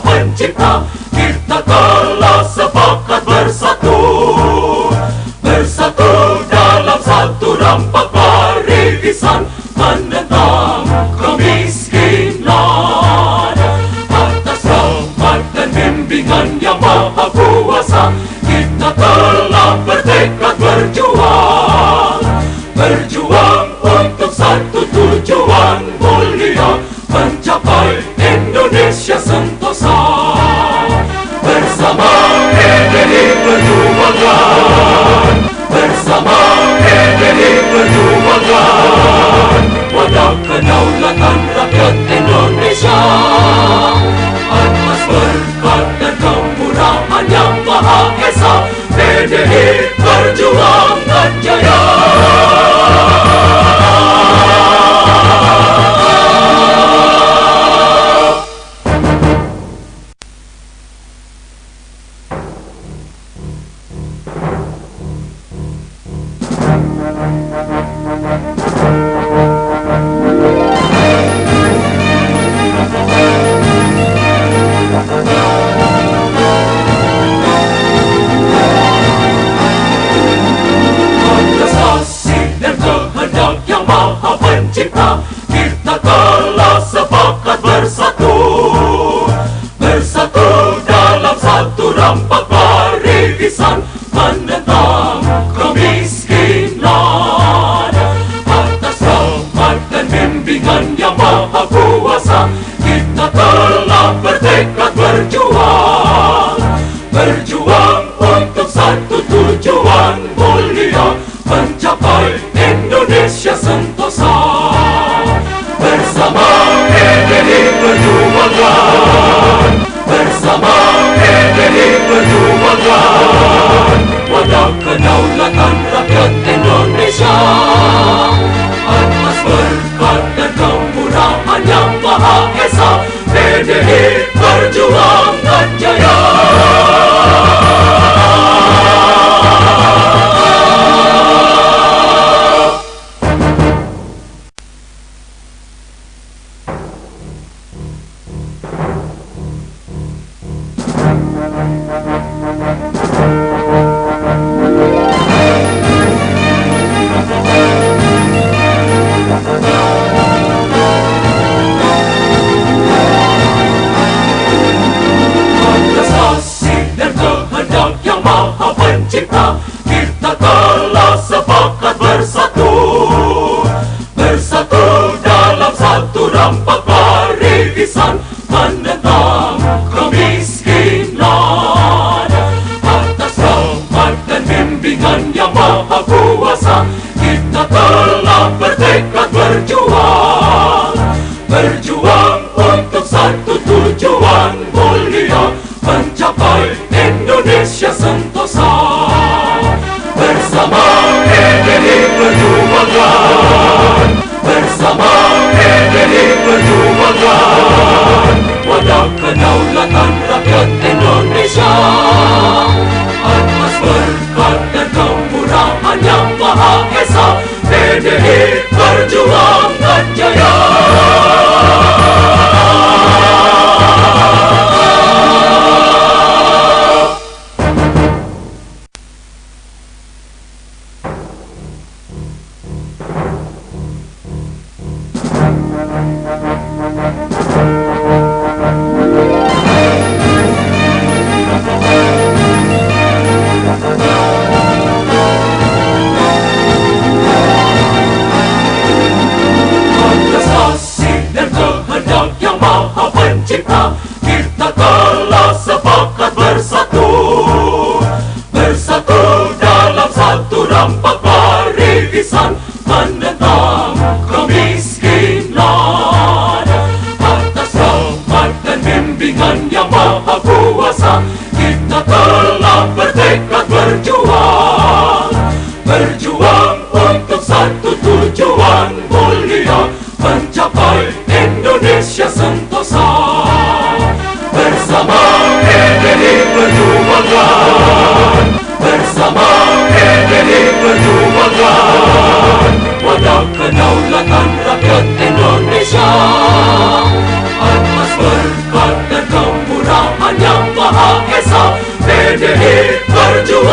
Pencipta, kita telah sepakat bersatu, bersatu dalam satu rampak barisan menentang kemiskinan. Atas rahmat dan bimbingan yang maha kuasa, kita telah bertekad berjuang, berjuang untuk satu tujuan mulia, mencapai Indonesia sentosa. Bersama PDI Perjuangan, bersama PDI Perjuangan, wadah kedaulatan rakyat Indonesia. Atas berkat dan kemurahan yang Maha Esa, PDI Perjuangan jaya. Pencipta, kita telah sepakat bersatu, bersatu dalam satu rampak barisan menentang kemiskinan. Atas rahmat dan bimbingan yang maha kuasa, kita telah bertekad berjuang, berjuang untuk satu tujuan mulia, mencapai Indonesia sentosa. Bersama PDI Perjuangan, bersama PDI Perjuangan, wadah kedaulatan rakyat Indonesia. Atas berkat dan kemurahan yang Maha Esa, PDI Perjuangan jaya. Pencipta, kita telah sepakat bersatu, bersatu dalam satu rampak barisan menentang kemiskinan. Atas rahmat dan bimbingan yang maha kuasa, kita telah bertekad berjuang, berjuang untuk satu tujuan mulia, mencapai Indonesia sentosa. Bersama PDI Perjuangan, bersama PDI Perjuangan, wadah kedaulatan rakyat Indonesia. Atas berkat dan kemurahan yang Maha Esa, PDI Perjuangan jaya. Pencipta, kita telah sepakat bersatu, bersatu dalam satu rampak barisan menentang kemiskinan. Atas rahmat dan bimbingan yang maha kuasa, kita telah bertekad berjuang, berjuang untuk satu tujuan mulia, mencapai Indonesia sentosa. PDI Perjuangan.